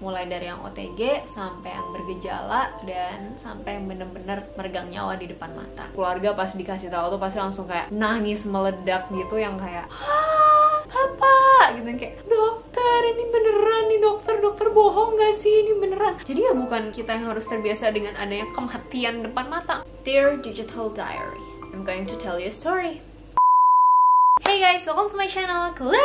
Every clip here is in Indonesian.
mulai dari yang OTG sampai yang bergejala dan sampai yang bener-bener meregang nyawa di depan mata. Keluarga pas dikasih tahu tuh pasti langsung kayak nangis meledak gitu, yang kayak apa gitu, kayak dokter ini beneran nih, dokter bohong gak sih ini beneran. Jadi ya bukan kita yang harus terbiasa dengan adanya kematian depan mata. Dear Digital Diary, I'm going to tell you a story. Hey guys, welcome to my channel, Claire.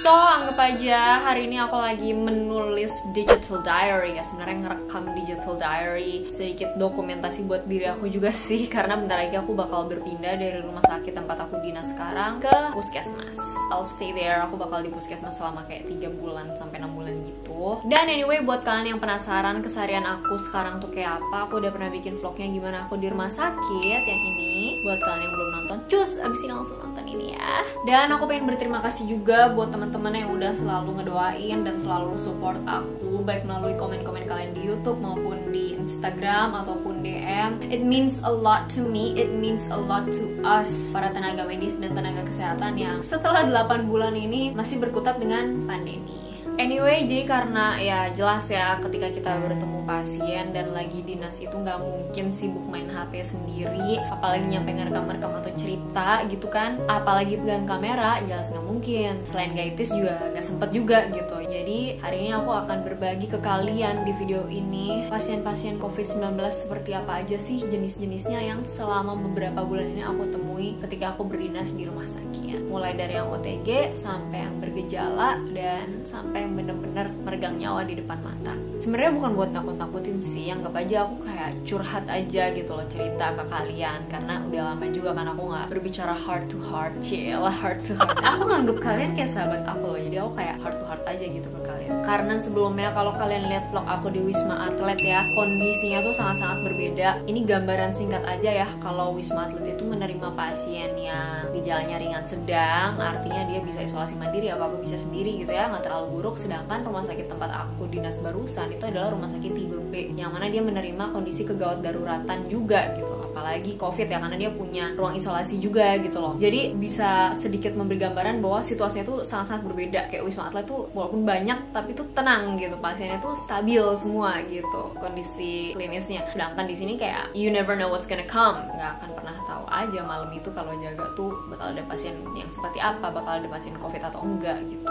So, anggap aja hari ini aku lagi menulis digital diary ya. Sebenarnya ngerekam digital diary, sedikit dokumentasi buat diri aku juga sih. Karena bentar lagi aku bakal berpindah dari rumah sakit tempat aku dinas sekarang ke puskesmas. I'll stay there, aku bakal di puskesmas selama kayak 3 bulan sampai 6 bulan gitu. Dan anyway, buat kalian yang penasaran keseharian aku sekarang tuh kayak apa, aku udah pernah bikin vlognya gimana aku di rumah sakit yang ini. Buat kalian yang belum nonton, cus abis ini langsung nonton ini ya. Dan aku pengen berterima kasih juga buat teman-teman yang udah selalu ngedoain dan selalu support aku, baik melalui komen-komen kalian di YouTube maupun di Instagram ataupun DM. It means a lot to me, it means a lot to us, para tenaga medis dan tenaga kesehatan yang setelah 8 bulan ini masih berkutat dengan pandemi. Anyway, jadi karena ya jelas ya ketika kita bertemu pasien dan lagi dinas itu nggak mungkin sibuk main HP sendiri, apalagi nyampe ngerekam-rekam atau cerita gitu kan, apalagi pegang kamera, jelas nggak mungkin. Selain gaitis juga nggak sempet juga gitu. Jadi hari ini aku akan berbagi ke kalian di video ini pasien-pasien COVID-19 seperti apa aja sih jenis-jenisnya yang selama beberapa bulan ini aku temui ketika aku berdinas di rumah sakit. Mulai dari yang OTG sampai yang bergejala dan sampai yang bener-bener meregang nyawa di depan mata. Sebenarnya bukan buat nakut-nakutin sih, anggap aja aku kayak curhat aja gitu loh, cerita ke kalian. Karena udah lama juga kan aku nggak berbicara heart to heart, cila heart to heart. Aku nganggep kalian kayak sahabat aku loh, jadi aku kayak heart to heart aja gitu ke kalian. Karena sebelumnya kalau kalian lihat vlog aku di Wisma Atlet ya, kondisinya tuh sangat-sangat berbeda. Ini gambaran singkat aja ya, kalau Wisma Atlet itu menerima pasien yang gejalanya ringan sedang, artinya dia bisa isolasi mandiri, apa-apa bisa sendiri gitu ya, nggak terlalu buruk. Sedangkan rumah sakit tempat aku dinas barusan itu adalah rumah sakit tipe B, yang mana dia menerima kondisi kegawat daruratan juga gitu, apalagi COVID ya, karena dia punya ruang isolasi juga gitu loh. Jadi bisa sedikit memberi gambaran bahwa situasinya tuh sangat-sangat berbeda. Kayak Wisma Atlet tuh walaupun banyak tapi tuh tenang gitu, pasiennya tuh stabil semua gitu kondisi klinisnya. Sedangkan di sini kayak you never know what's gonna come, nggak akan pernah tahu aja malam itu kalau jaga tuh bakal ada pasien yang seperti apa, bakal ada pasien COVID atau enggak gitu.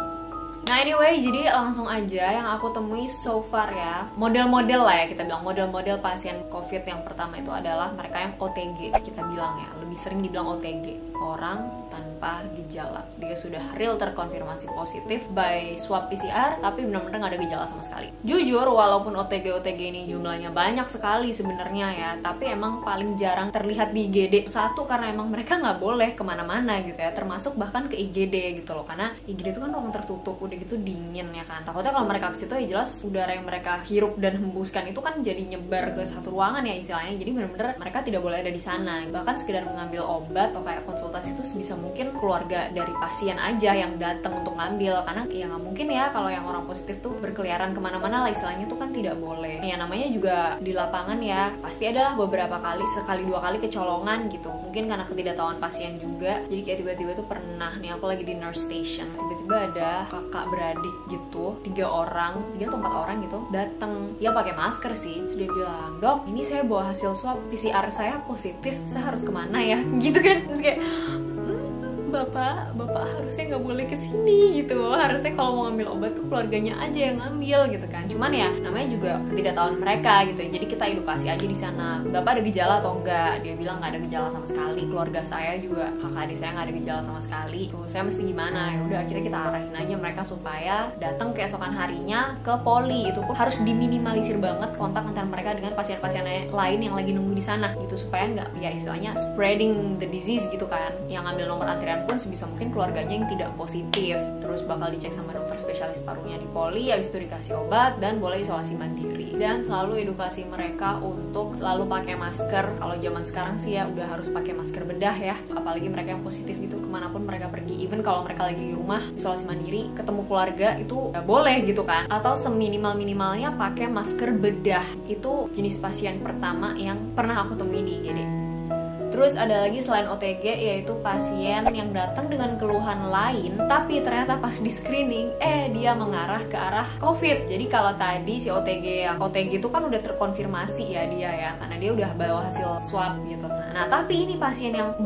Nah anyway, jadi langsung aja yang aku temui so far ya, model-model lah ya, kita bilang model-model pasien COVID yang pertama itu adalah mereka yang OTG, kita bilang ya, lebih sering dibilang OTG, orang tanpa gejala. Dia sudah real terkonfirmasi positif by swab PCR, tapi benar-benar nggak ada gejala sama sekali. Jujur, walaupun OTG ini jumlahnya banyak sekali sebenarnya ya, tapi emang paling jarang terlihat di IGD. Satu, karena emang mereka nggak boleh kemana-mana gitu ya, termasuk bahkan ke IGD gitu loh, karena IGD itu kan ruang tertutup, udah gitu dingin ya kan. Takutnya kalau mereka ke situ ya jelas udara yang mereka hirup dan hembuskan itu kan jadi nyebar ke satu ruangan ya istilahnya. Jadi benar-benar mereka tidak boleh ada di sana. Bahkan sekedar mengambil obat atau kayak konsultasi itu sebisa mungkin keluarga dari pasien aja yang datang untuk ngambil, karena ya nggak mungkin ya kalau yang orang positif tuh berkeliaran kemana-mana lah istilahnya, tuh kan tidak boleh. Ya namanya juga di lapangan ya, pasti adalah beberapa kali, sekali 2 kali kecolongan gitu. Mungkin karena ketidaktahuan pasien juga. Jadi kayak tiba-tiba tuh pernah nih aku lagi di nurse station, tiba-tiba ada kakak beradik gitu, 3 atau 4 orang gitu datang, ya pakai masker sih. Terus dia bilang, "Dok, ini saya bawa hasil swab PCR saya positif, saya harus kemana ya?" Gitu kan. Terus kayak Bapak harusnya nggak boleh kesini gitu, harusnya kalau mau ngambil obat tuh keluarganya aja yang ngambil gitu kan. Cuman ya namanya juga ketidaktahuan mereka gitu ya, jadi kita edukasi aja di sana. Bapak ada gejala atau enggak? Dia bilang nggak ada gejala sama sekali. Keluarga saya juga, kakak adik saya nggak ada gejala sama sekali. Terus saya mesti gimana? Ya udah akhirnya kita arahin aja mereka supaya datang keesokan harinya ke poli. Itu pun harus diminimalisir banget kontak antara mereka dengan pasien-pasien lain yang lagi nunggu di sana gitu, supaya nggak ya istilahnya spreading the disease gitu kan. Yang ngambil nomor antrian pun sebisa mungkin keluarganya yang tidak positif. Terus bakal dicek sama dokter spesialis parunya di poli, habis itu dikasih obat dan boleh isolasi mandiri. Dan selalu edukasi mereka untuk selalu pakai masker. Kalau zaman sekarang sih ya udah harus pakai masker bedah ya, apalagi mereka yang positif gitu, kemanapun mereka pergi. Even kalau mereka lagi di rumah isolasi mandiri, ketemu keluarga itu nggak boleh gitu kan. Atau seminimal-minimalnya pakai masker bedah. Itu jenis pasien pertama yang pernah aku temui di IGD. Terus ada lagi selain OTG, yaitu pasien yang datang dengan keluhan lain tapi ternyata pas di screening dia mengarah ke arah COVID. Jadi kalau tadi si OTG itu kan udah terkonfirmasi ya dia ya, karena dia udah bawa hasil swab gitu. Nah tapi ini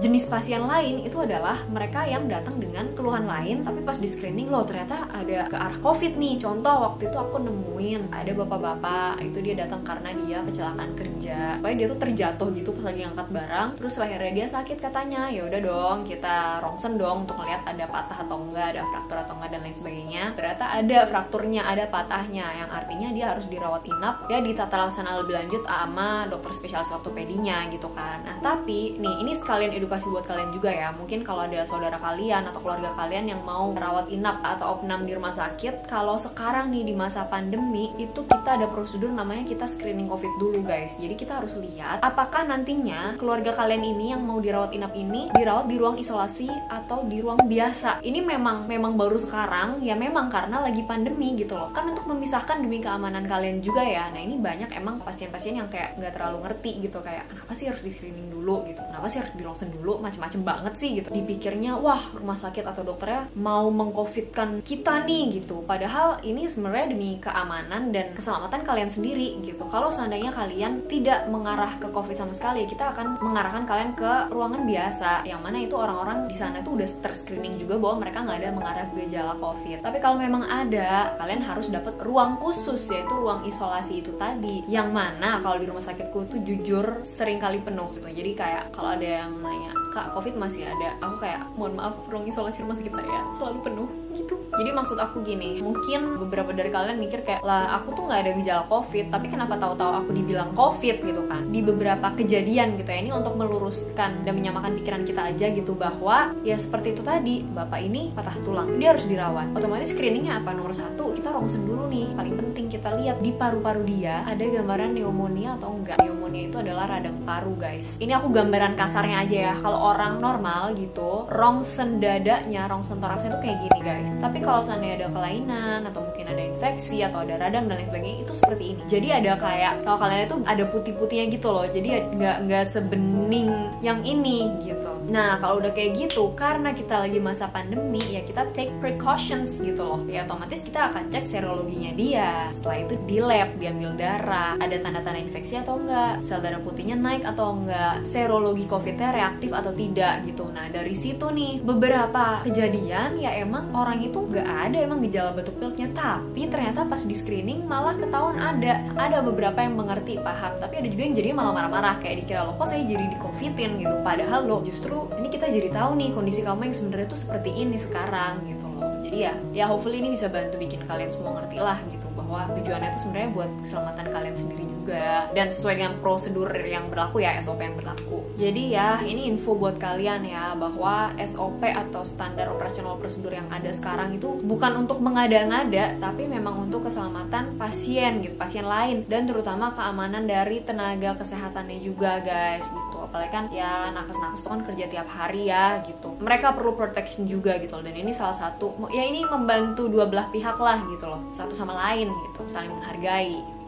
jenis pasien lain itu adalah mereka yang datang dengan keluhan lain tapi pas di screening loh ternyata ada ke arah COVID nih. Contoh waktu itu aku nemuin ada bapak-bapak itu dia datang karena dia kecelakaan kerja. Pokoknya dia tuh terjatuh gitu pas lagi angkat barang, terus lehernya dia sakit katanya. Ya udah dong, kita rongsen dong untuk ngeliat ada patah atau enggak, ada fraktur atau enggak dan lain sebagainya. Ternyata ada frakturnya, ada patahnya, yang artinya dia harus dirawat inap ya, ditata laksana lebih lanjut sama dokter spesialis ortopedinya gitu kan. Nah tapi nih, ini sekalian edukasi buat kalian juga ya. Mungkin kalau ada saudara kalian atau keluarga kalian yang mau rawat inap atau opnam di rumah sakit, kalau sekarang nih di masa pandemi itu kita ada prosedur namanya kita screening COVID dulu guys. Jadi kita harus lihat apakah nantinya keluarga kalian ini yang mau dirawat inap ini dirawat di ruang isolasi atau di ruang biasa. Ini memang baru sekarang ya, memang karena lagi pandemi gitu loh kan, untuk memisahkan demi keamanan kalian juga ya. Nah ini banyak emang pasien-pasien yang kayak nggak terlalu ngerti gitu, kayak kenapa sih harus di screening dulu gitu, kenapa sih harus di ronsen dulu, macem-macem banget sih gitu. Dipikirnya wah rumah sakit atau dokternya mau mengcovidkan kita nih gitu, padahal ini sebenarnya demi keamanan dan keselamatan kalian sendiri gitu. Kalau seandainya kalian tidak mengarah ke COVID sama sekali, kita akan mengarahkan kalian ke ruangan biasa, yang mana itu orang-orang di sana tuh udah terscreening juga bahwa mereka nggak ada mengarah gejala COVID. Tapi kalau memang ada, kalian harus dapat ruang khusus, yaitu ruang isolasi itu tadi, yang mana kalau di rumah sakitku tuh jujur sering kali penuh gitu. Jadi kayak kalau ada yang nanya, Kak, COVID masih ada? Aku kayak, mohon maaf, ruang isolasi rumah sakit saya selalu penuh gitu. Jadi maksud aku gini, mungkin beberapa dari kalian mikir kayak, lah aku tuh nggak ada gejala COVID, tapi kenapa tahu-tahu aku dibilang COVID gitu kan? Di beberapa kejadian gitu ya, ini untuk meluruskan dan menyamakan pikiran kita aja gitu, bahwa ya seperti itu tadi, bapak ini patah tulang, dia harus dirawat. Otomatis screeningnya apa? Nomor satu, kita rongsen dulu nih. Paling penting kita lihat di paru-paru dia ada gambaran pneumonia atau enggak. Pneumonia itu adalah radang paru guys. Ini aku gambaran kasarnya aja ya. Kalau orang normal gitu, rongsen dadanya, rongsen toraksnya tuh kayak gini guys. Tapi kalau seandainya ada kelainan atau mungkin ada infeksi atau ada radang dan lain sebagainya, itu seperti ini. Jadi ada kayak, kalau kalian itu ada putih-putihnya gitu loh. Jadi nggak sebening yang ini gitu. Nah kalau udah kayak gitu, karena kita lagi masa pandemi ya, kita take precautions gitu loh. Ya otomatis kita akan cek serologinya dia. Setelah itu di lab, diambil darah, ada tanda-tanda infeksi atau enggak, sel darah putihnya naik atau enggak, serologi COVID-nya reaktif atau tidak gitu. Nah dari situ nih, beberapa kejadian ya emang orang itu nggak ada emang gejala batuk pileknya, tapi ternyata pas di screening malah ketahuan ada. Ada beberapa yang mengerti, paham, tapi ada juga yang jadinya malah marah-marah, kayak dikira loh kok saya jadi di COVID-in gitu, padahal loh justru ini kita jadi tahu nih kondisi kamu yang sebenarnya tuh seperti ini sekarang gitu loh. Jadi ya hopefully ini bisa bantu bikin kalian semua ngerti lah gitu, bahwa tujuannya itu sebenarnya buat keselamatan kalian sendiri juga dan sesuai dengan prosedur yang berlaku ya, SOP yang berlaku. Jadi ya ini info buat kalian ya, bahwa SOP atau standar operasional prosedur yang ada sekarang itu bukan untuk mengada-ngada, tapi memang untuk keselamatan pasien gitu, pasien lain, dan terutama keamanan dari tenaga kesehatannya juga guys gitu. Apalagi kan ya nakes-nakes itu kan kerja tiap hari ya gitu, mereka perlu protection juga gitu loh. Dan ini salah satu ya, ini membantu dua belah pihak lah gitu loh, satu sama lain gitu, saling menghargai.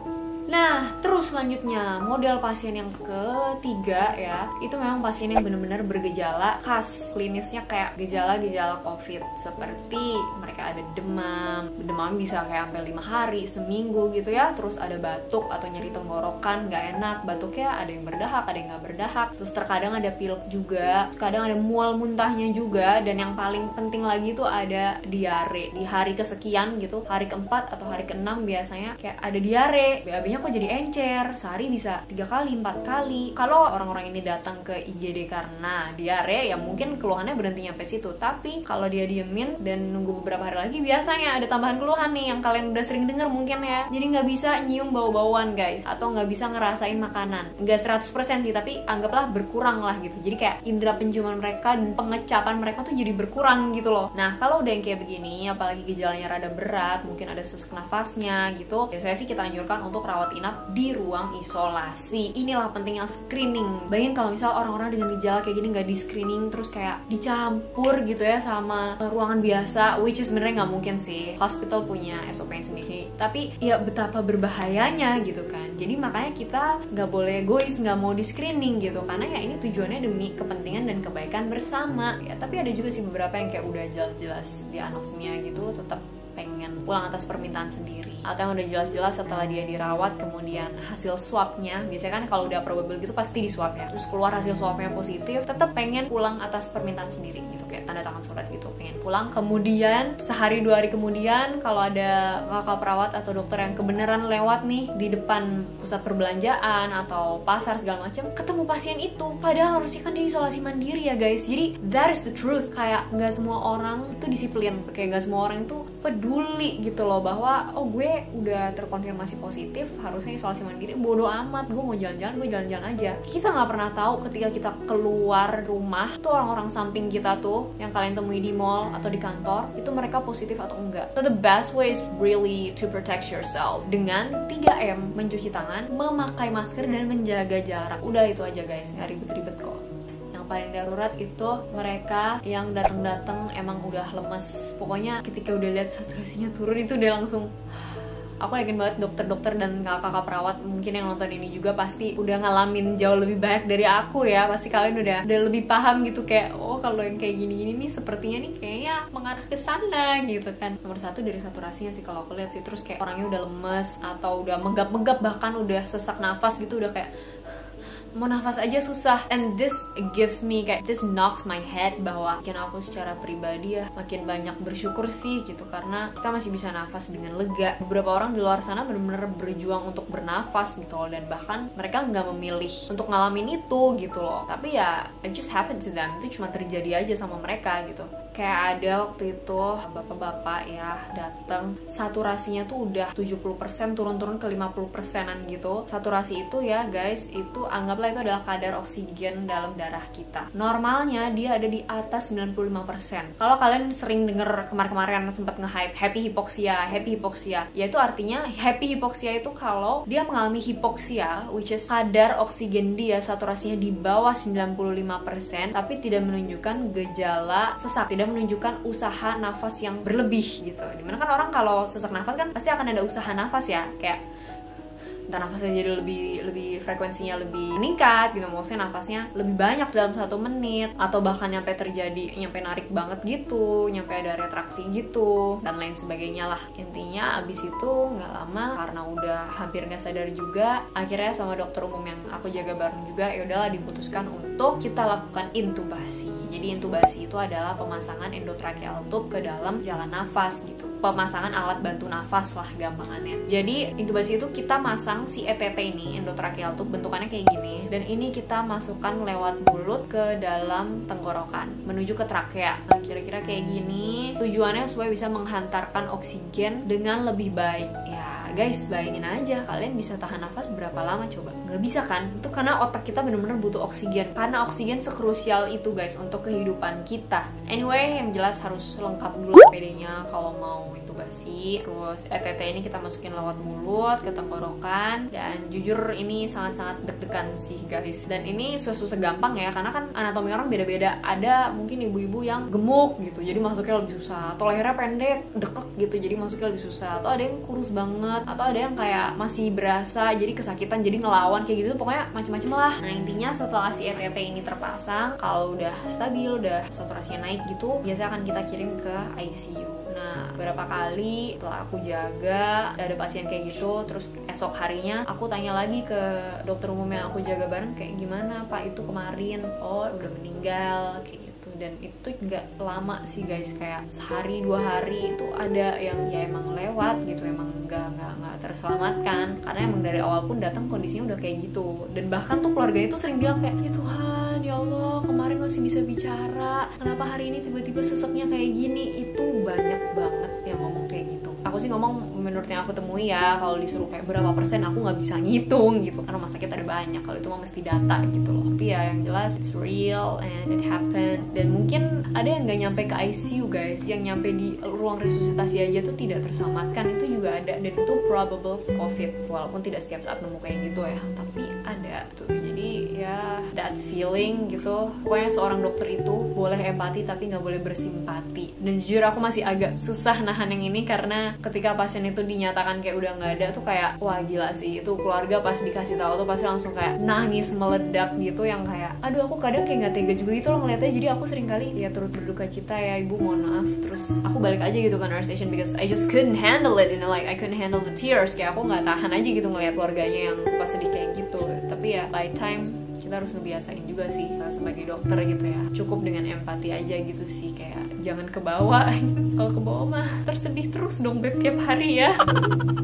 Nah, terus selanjutnya model pasien yang ketiga ya, itu memang pasien yang benar-benar bergejala khas klinisnya kayak gejala-gejala COVID, seperti mereka ada demam bisa kayak sampai 5 hari, seminggu gitu ya, terus ada batuk atau nyeri tenggorokan nggak enak, batuknya ada yang berdahak, ada yang nggak berdahak, terus terkadang ada pilek juga, kadang ada mual muntahnya juga, dan yang paling penting lagi itu ada diare di hari kesekian gitu, hari keempat atau hari keenam biasanya kayak ada diare, BAB-nya kok jadi encer, sehari bisa 3 kali, 4 kali. Kalau orang-orang ini datang ke IGD karena diare, ya mungkin keluhannya berhenti nyampe situ. Tapi kalau dia diemin dan nunggu beberapa hari lagi, biasanya ada tambahan keluhan nih yang kalian udah sering denger mungkin ya. Jadi nggak bisa nyium bau-bauan guys, atau nggak bisa ngerasain makanan. Nggak 100% sih, tapi anggaplah berkurang lah gitu. Jadi kayak indera penciuman mereka dan pengecapan mereka tuh jadi berkurang gitu loh. Nah kalau udah yang kayak begini, apalagi gejalanya rada berat, mungkin ada sesak nafasnya gitu, biasanya sih kita anjurkan untuk rawat rawat inap di ruang isolasi. Inilah pentingnya screening. Bayangin kalau misal orang-orang dengan gejala kayak gini nggak di screening, terus kayak dicampur gitu ya sama ruangan biasa, which is sebenarnya nggak mungkin sih. Hospital punya SOP-nya sendiri, tapi ya betapa berbahayanya gitu kan. Jadi makanya kita nggak boleh egois, nggak mau di screening gitu, karena ya ini tujuannya demi kepentingan dan kebaikan bersama ya. Tapi ada juga sih beberapa yang kayak udah jelas-jelas di anosmia gitu tetap pengen pulang atas permintaan sendiri, atau yang udah jelas-jelas setelah dia dirawat kemudian hasil swabnya, biasanya kan kalau udah probable gitu pasti di swab ya, terus keluar hasil swabnya positif, tetap pengen pulang atas permintaan sendiri gitu, kayak tanda tangan surat gitu, pengen pulang. Kemudian sehari 2 hari kemudian kalau ada kakak perawat atau dokter yang kebenaran lewat nih di depan pusat perbelanjaan atau pasar segala macam, ketemu pasien itu, padahal harusnya kan dia isolasi mandiri ya guys. Jadi that is the truth, kayak nggak semua orang itu disiplin, kayak nggak semua orang itu peduli gitu loh bahwa oh gue udah terkonfirmasi positif harusnya isolasi mandiri, bodo amat, gue mau jalan-jalan, gue jalan-jalan aja. Kita nggak pernah tahu ketika kita keluar rumah tuh orang-orang samping kita tuh yang kalian temui di mall atau di kantor itu mereka positif atau enggak. So the best way is really to protect yourself dengan 3M, mencuci tangan, memakai masker, dan menjaga jarak. Udah itu aja guys, nggak ribet-ribet kok. Paling darurat itu mereka yang datang-datang emang udah lemes. Pokoknya ketika udah lihat saturasinya turun itu udah langsung, aku yakin banget dokter-dokter dan kakak-kakak perawat mungkin yang nonton ini juga pasti udah ngalamin jauh lebih banyak dari aku ya. Pasti kalian udah lebih paham gitu, kayak oh kalau yang kayak gini-gini nih sepertinya nih kayaknya mengarah ke sana gitu kan. Nomor 1 dari saturasinya sih kalau aku lihat sih. Terus kayak orangnya udah lemes atau udah megap-megap, bahkan udah sesak nafas gitu, udah kayak mau nafas aja susah. And this gives me kayak, this knocks my head bahwa makin aku secara pribadi ya makin banyak bersyukur sih gitu, karena kita masih bisa nafas dengan lega. Beberapa orang di luar sana benar-benar berjuang untuk bernafas gitu loh, dan bahkan mereka nggak memilih untuk ngalamin itu gitu loh, tapi ya it just happened to them, itu cuma terjadi aja sama mereka gitu. Kayak ada waktu itu bapak-bapak ya datang, saturasinya tuh udah 70%, turun-turun ke 50%an gitu. Saturasi itu ya guys, itu anggaplah itu adalah kadar oksigen dalam darah kita. Normalnya dia ada di atas 95%. Kalau kalian sering denger kemarin-kemarin sempat nge-hype happy hypoxia, yaitu artinya happy hypoxia itu kalau dia mengalami hipoksia, which is kadar oksigen dia saturasinya di bawah 95%, tapi tidak menunjukkan gejala sesak, tidak menunjukkan usaha nafas yang berlebih gitu. Dimana kan orang kalau sesak nafas kan pasti akan ada usaha nafas ya, kayak entah nafasnya jadi lebih frekuensinya lebih meningkat gitu, maksudnya nafasnya lebih banyak dalam 1 menit, atau bahkan nyampe narik banget gitu, nyampe ada retraksi gitu dan lain sebagainya lah. Intinya abis itu nggak lama karena udah hampir nggak sadar juga, akhirnya sama dokter umum yang aku jaga bareng juga ya udahlah diputuskan untuk kita lakukan intubasi. Jadi intubasi itu adalah pemasangan endotracheal tube ke dalam jalan nafas gitu, pemasangan alat bantu nafas lah gampangannya. Jadi intubasi itu kita masang si ETT ini, endotracheal tube, bentukannya kayak gini, dan ini kita masukkan lewat mulut ke dalam tenggorokan menuju ke trakea. Nah, kira-kira kayak gini. Tujuannya supaya bisa menghantarkan oksigen dengan lebih baik. Ya guys, bayangin aja kalian bisa tahan nafas berapa lama coba? Nggak bisa kan? Itu karena otak kita benar-benar butuh oksigen. Karena oksigen sekrusial itu guys untuk kehidupan kita. Anyway, yang jelas harus lengkap dulu PD-nya kalau mau intubasi. Terus ETT ini kita masukin lewat mulut ke tenggorokan, dan jujur ini sangat-sangat deg-degan sih guys. Dan ini susah-susah gampang ya, karena kan anatomi orang beda-beda. Ada mungkin ibu-ibu yang gemuk gitu, jadi masuknya lebih susah. Atau lehernya pendek, dekek gitu, jadi masuknya lebih susah. Atau ada yang kurus banget, atau ada yang kayak masih berasa jadi kesakitan, jadi ngelawan kayak gitu. Pokoknya macem-macem lah. Nah intinya setelah si ETT ini terpasang, kalau udah stabil, udah saturasinya naik gitu, biasanya akan kita kirim ke ICU. Nah, beberapa kali setelah aku jaga ada pasien kayak gitu, terus esok harinya aku tanya lagi ke dokter umum yang aku jaga bareng, kayak gimana Pak itu kemarin? Oh udah meninggal kayak gitu. Dan itu nggak lama sih guys, kayak sehari 2 hari itu ada yang ya emang lewat gitu, emang nggak terselamatkan, karena emang dari awal pun datang kondisinya udah kayak gitu. Dan bahkan tuh keluarganya tuh sering bilang kayak, ya Tuhan ya Allah, kemarin masih bisa bicara, kenapa hari ini tiba-tiba seseknya kayak gini? Itu banyak banget yang ngomong kayak gitu. Aku sih ngomong menurut yang aku temui ya, kalau disuruh kayak berapa persen aku nggak bisa ngitung gitu, karena rumah sakit ada banyak, kalau itu mah mesti data gitu loh. Tapi ya yang jelas it's real and it happened. Dan mungkin ada yang nggak nyampe ke ICU guys, yang nyampe di ruang resusitasi aja tuh tidak terselamatkan, itu juga ada, dan itu probable COVID, walaupun tidak setiap saat nemu kayak gitu ya, tapi ada tuh. Jadi ya that feeling gitu. Pokoknya seorang dokter itu boleh empati tapi nggak boleh bersimpati. Dan jujur aku masih agak susah nahan yang ini, karena ketika pasien itu dinyatakan kayak udah nggak ada tuh kayak wah gila sih, itu keluarga pas dikasih tahu tuh pasti langsung kayak nangis meledak gitu, yang kayak aduh aku kadang kayak nggak tega juga gitu loh ngeliatnya. Jadi aku sering kali ya turut berduka cita ya ibu, mohon maaf, terus aku balik aja gitu ke nurse station because I just couldn't handle it, you know, like I couldn't handle the tears, kayak aku nggak tahan aja gitu ngeliat keluarganya yang pas sedih kayak gitu. Tapi ya by time kita harus ngebiasain juga sih sebagai dokter gitu ya, cukup dengan empati aja gitu sih, kayak jangan kebawa. Kalau kebawa mah tersedih terus dong beb tiap hari ya.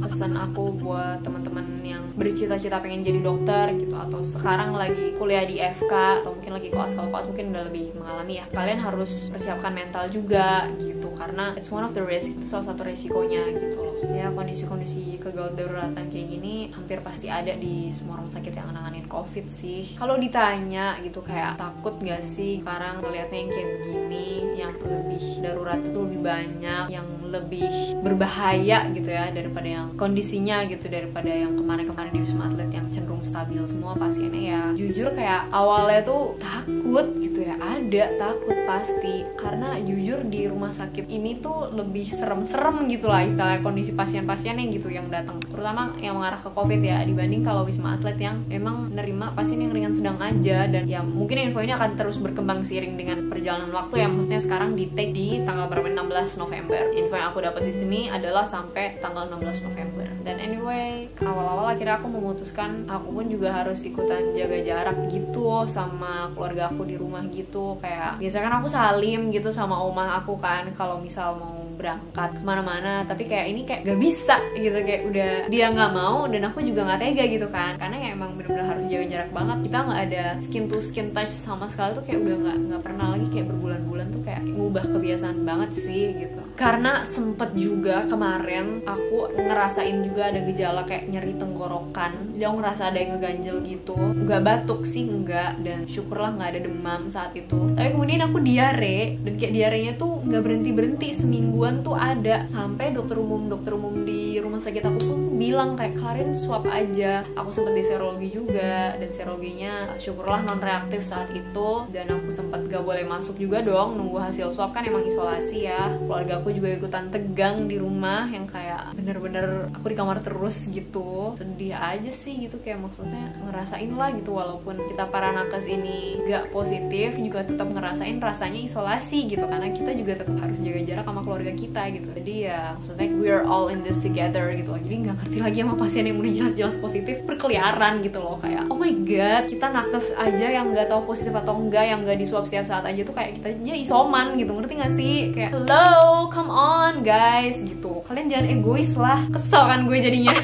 Pesan aku buat teman-teman yang bercita-cita pengen jadi dokter gitu, atau sekarang lagi kuliah di FK, atau mungkin lagi koas, kalau koas mungkin udah lebih mengalami ya, kalian harus persiapkan mental juga gitu, karena it's one of the risk, itu salah satu resikonya gitu loh ya. Kondisi-kondisi kegawat daruratan kayak gini hampir pasti ada di semua rumah sakit yang nanganin COVID sih. Kalau ditanya gitu kayak takut gak sih sekarang ngeliatnya yang kayak begini, yang lebih darurat itu lebih banyak, yang lebih berbahaya gitu ya daripada yang kondisinya gitu, daripada yang kemarin-kemarin di Wisma Atlet yang cenderung stabil semua pasiennya ya. Jujur kayak awalnya tuh takut gitu ya, ada takut pasti, karena jujur di rumah sakit ini tuh lebih serem-serem gitu lah istilahnya kondisi pasien-pasiennya gitu yang datang, terutama yang mengarah ke COVID ya, dibanding kalau Wisma Atlet yang memang menerima pasien yang ringan sedang aja. Dan ya mungkin info ini akan terus berkembang seiring dengan perjalanan waktu ya, maksudnya sekarang di take di tanggal berapa, 16 November. Info yang aku dapat di sini adalah sampai tanggal 16 November. Dan anyway, awal-awal akhirnya aku memutuskan aku pun juga harus ikutan jaga jarak gitu sama keluarga aku di rumah gitu. Kayak biasa kan aku salim gitu sama omah aku kan kalau misal mau berangkat kemana-mana, tapi kayak ini kayak gak bisa gitu, kayak udah dia nggak mau dan aku juga nggak tega gitu kan, karena ya emang bener-bener harus jaga jarak banget. Kita nggak ada skin to skin touch sama sekali tuh, kayak udah nggak pernah lagi, kayak berbulan-bulan tuh kayak ngubah kebiasaan banget sih gitu. Karena sempet juga kemarin aku ngerasain juga ada gejala kayak nyeri tenggorokan, dia ngerasa ada yang ngeganjel gitu, nggak batuk sih enggak, dan syukurlah nggak ada demam saat itu. Tapi kemudian aku diare, dan kayak diarenya tuh nggak berhenti semingguan tuh ada, sampai dokter umum di rumah sakit aku pun bilang kayak kalian swab aja. Aku sempet di serologi juga, dan serologinya syukurlah non reaktif saat itu, dan aku sempet gak boleh masuk juga dong nunggu hasil swab, kan emang isolasi ya. Keluarga aku juga ikutan tegang di rumah, yang kayak bener-bener aku di kamar terus gitu. Sedih aja sih gitu, kayak maksudnya ngerasain lah gitu, walaupun kita para nakes ini gak positif juga tetap ngerasain rasanya isolasi gitu, karena kita juga tetap harus jaga jarak sama keluarga kita gitu. Jadi ya maksudnya we're all in this together gitu loh. Jadi nggak ngerti lagi sama pasien yang udah jelas-jelas positif berkeliaran gitu loh, kayak oh my god, kita nakes aja yang nggak tahu positif atau enggak, yang nggak diswab setiap saat aja tuh kayak kita aja isoman gitu, ngerti nggak sih? Kayak hello, come on guys gitu, kalian jangan egois lah. Kesel kan gue jadinya.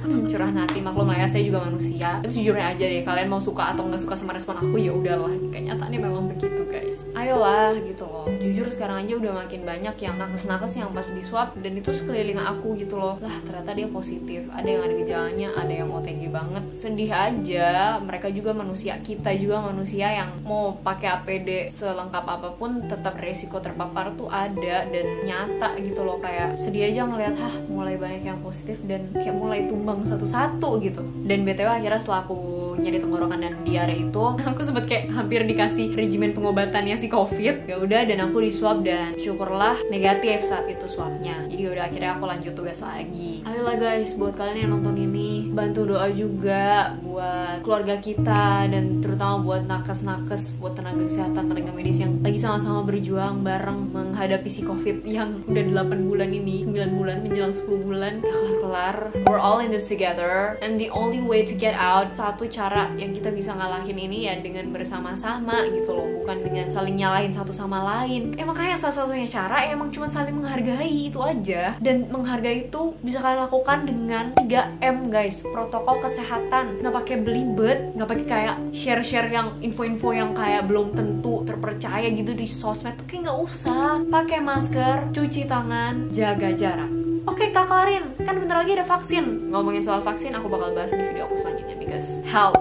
Curahan hati, maklum lah ya, saya juga manusia. Itu jujurnya aja deh, kalian mau suka atau nggak suka sama respon aku ya udahlah, kenyataannya memang begitu guys. Ayolah gitu loh. Jujur sekarang aja udah makin banyak yang nakes-nakes yang pas di swab dan itu sekeliling aku gitu loh, lah ternyata dia positif, ada yang ada gejalanya, ada yang OTG banget. Sedih aja, mereka juga manusia, kita juga manusia, yang mau pakai APD selengkap apapun tetap resiko terpapar tuh ada dan nyata gitu loh. Kayak sedih aja ngeliat mulai banyak yang positif dan kayak mulai tumbang satu-satu gitu. Dan BTW akhirnya setelah aku nyeri tenggorokan dan diare itu, aku sempet kayak hampir dikasih regimen pengobatannya si COVID. Ya udah, dan aku di swab dan syukurlah negatif saat itu swabnya. Jadi udah akhirnya aku lanjut tugas lagi. Ayolah guys, buat kalian yang nonton ini, bantu doa juga buat keluarga kita, dan terutama buat nakes-nakes, buat tenaga kesehatan, tenaga medis yang lagi sama-sama berjuang bareng menghadapi si COVID yang udah 8 bulan ini, 9 bulan menjelang 10 bulan gak kelar-kelar. We're all in this together, and the only way to get out, satu cara yang kita bisa ngalahin ini ya dengan bersama-sama gitu loh, bukan dengan saling nyalahin satu sama lain. Makanya salah satunya cara emang cuma saling menghargai, itu aja. Dan menghargai itu bisa kalian lakukan dengan 3M guys, protokol kesehatan. Nggak pakai belibet, nggak pakai kayak share-share yang info-info yang kayak belum tentu terpercaya gitu di sosmed tuh, kayak nggak usah. Pakai masker, cuci tangan, jaga jarak. Oke, Kak Karin, kan bentar lagi ada vaksin. Ngomongin soal vaksin aku bakal bahas di video aku selanjutnya, because hell,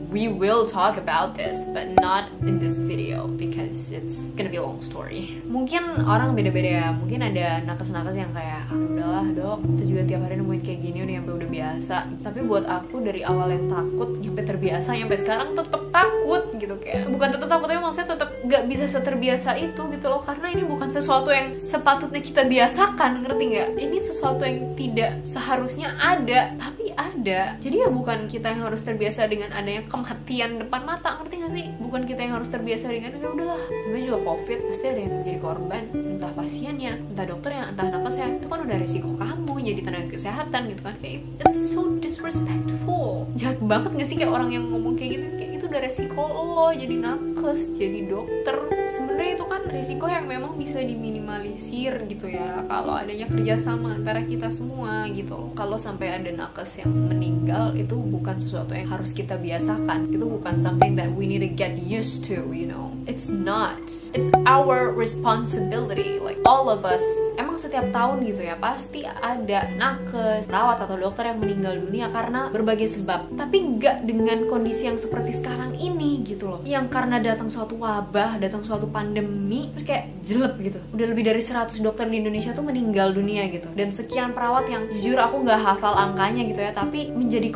we will talk about this, but not in this video because it's gonna be a long story. Mungkin orang beda-beda ya, mungkin ada nakes-nakes yang kayak udahlah dok, kita juga tiap hari nemuin kayak gini udah sampai udah biasa. Tapi buat aku dari awal yang takut nyampe terbiasa, nyampe sekarang tetap takut gitu, kayak bukan tetap takut, tapi maksudnya tetap gak bisa seterbiasa itu gitu loh, karena ini bukan sesuatu yang sepatutnya kita biasakan, ngerti nggak? Ini sesuatu yang tidak seharusnya ada, tapi ada. Jadi ya bukan kita yang harus terbiasa dengan adanya kematian depan mata, ngerti nggak sih? Bukan kita yang harus terbiasa dengan ya udahlah, namanya juga COVID, pasti ada yang menjadi korban, entah pasiennya, entah dokternya, entah nakesnya. Itu kan udah resiko kamu jadi tenaga kesehatan gitu kan, kayak it's so disrespectful. Jahat banget gak sih kayak orang yang ngomong kayak gitu, kayak itu udah resiko lo jadi nakes, jadi dokter. Sebenarnya itu kan risiko yang memang bisa diminimalisir gitu ya kalau adanya kerjasama antara kita semua gitu. Kalau sampai ada nakes yang meninggal, itu bukan sesuatu yang harus kita biasakan, itu bukan something that we need to get used to, you know. It's not, it's our responsibility, like all of us. Emang setiap tahun gitu ya pasti ada nakes, perawat atau dokter yang meninggal dunia karena berbagai sebab, tapi nggak dengan kondisi yang seperti sekarang ini gitu loh, yang karena datang suatu wabah, datang suatu pandemi, terus kayak jelek gitu. Udah lebih dari 100 dokter di Indonesia tuh meninggal dunia gitu, dan sekian perawat yang jujur aku nggak hafal angkanya gitu ya, tapi menjadi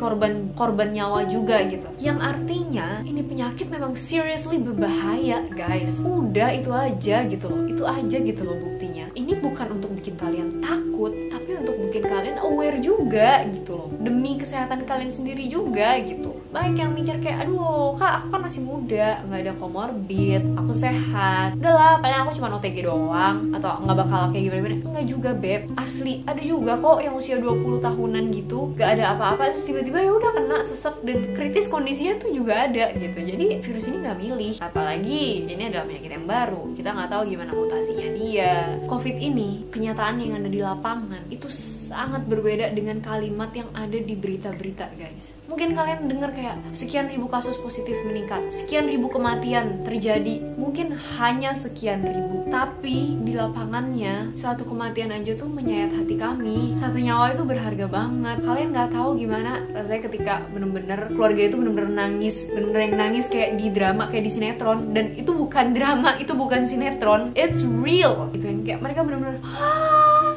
korban nyawa juga gitu. Yang artinya ini penyakit memang seriously berbahaya guys. Udah itu aja gitu loh, itu aja gitu loh buktinya. Ini bukan untuk bikin kalian takut, tapi untuk bikin kalian aware juga gitu loh, demi kesehatan kalian sendiri juga gitu. Banyak yang mikir kayak aduh kak, aku kan masih muda, nggak ada komorbid, aku sehat, udahlah paling aku cuma OTG doang, atau nggak bakal kayak gimana-gimana. Enggak juga beb, asli ada juga kok yang usia 20 tahunan gitu gak ada apa-apa, terus tiba-tiba ya udah kena sesek dan kritis kondisinya tuh juga ada gitu. Jadi virus ini nggak milih, apalagi ini adalah penyakit yang baru, kita nggak tahu gimana mutasinya dia. COVID ini kenyataan yang ada di lapangan itu sangat berbeda dengan kalimat yang ada di berita-berita guys. Mungkin kalian dengar kayak sekian ribu kasus positif meningkat, sekian ribu kematian terjadi, mungkin hanya sekian ribu, tapi di lapangannya satu kematian aja tuh menyayat hati kami. Satu nyawa itu berharga banget. Kalian nggak tahu gimana rasanya ketika bener-bener keluarga itu bener-bener nangis, bener-bener yang nangis kayak di drama, kayak di sinetron. Dan itu bukan drama, itu bukan sinetron, it's real gitu, yang kayak mereka bener-bener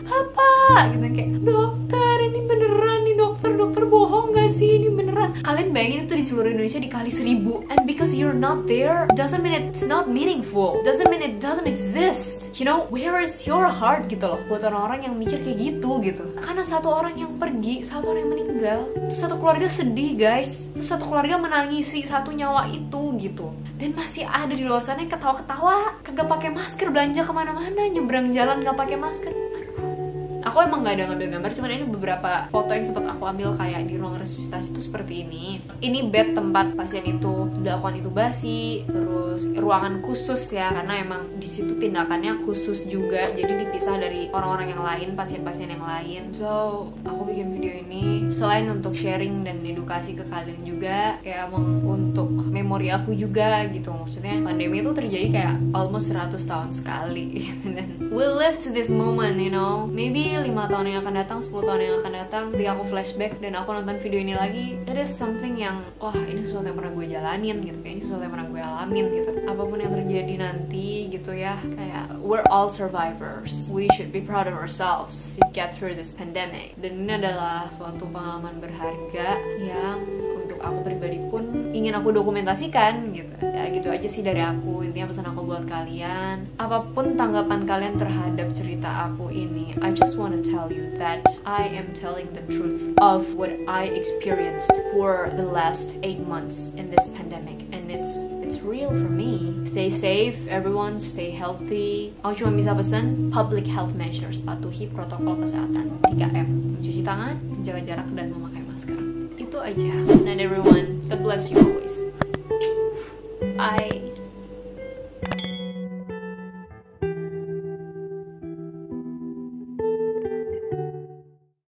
apa gitu, kayak dokter ini beneran nih, dokter bohong gak sih ini beneran. Kalian bayangin itu di seluruh Indonesia dikali 1000, and because you're not there doesn't mean it's not meaningful, doesn't mean it doesn't exist, you know. Where is your heart gitu loh buat orang-orang yang mikir kayak gitu. Karena satu orang yang pergi, satu orang yang meninggal, terus satu keluarga sedih guys, terus satu keluarga menangisi satu nyawa itu gitu. Dan masih ada di luar sana yang ketawa-ketawa, kagak pakai masker, belanja kemana-mana, nyebrang jalan gak pakai masker. Aku emang gak ada ngambil gambar, cuman ini beberapa foto yang sempat aku ambil kayak di ruang resusitasi itu seperti ini. Ini bed tempat pasien itu dilakukan intubasi, terus ruangan khusus ya, karena emang di situ tindakannya khusus juga, jadi dipisah dari orang-orang yang lain, pasien-pasien yang lain. So aku bikin video ini selain untuk sharing dan edukasi ke kalian juga, kayak untuk memori aku juga gitu. Maksudnya pandemi itu terjadi kayak almost 100 tahun sekali dan we'll live to this moment, you know. Maybe 5 tahun yang akan datang, 10 tahun yang akan datang, ketika aku flashback dan aku nonton video ini lagi, it is something yang wah ini sesuatu yang pernah gue jalanin gitu, kayak ini sesuatu yang pernah gue alamin gitu. Apapun yang terjadi nanti gitu ya, kayak we're all survivors, we should be proud of ourselves to get through this pandemic. Dan ini adalah suatu pengalaman berharga yang untuk aku pribadi pun ingin aku dokumentasikan gitu. Ya gitu aja sih dari aku. Intinya pesan aku buat kalian, apapun tanggapan kalian terhadap cerita aku ini, I just want to tell you that I am telling the truth of what I experienced for the last 8 months in this pandemic, and it's real for me. Stay safe everyone, stay healthy. Aku cuma bisa pesan public health measures, patuhi protokol kesehatan 3M, mencuci tangan, menjaga jarak, dan memakai masker. Itu aja. And everyone, God bless you always. Bye.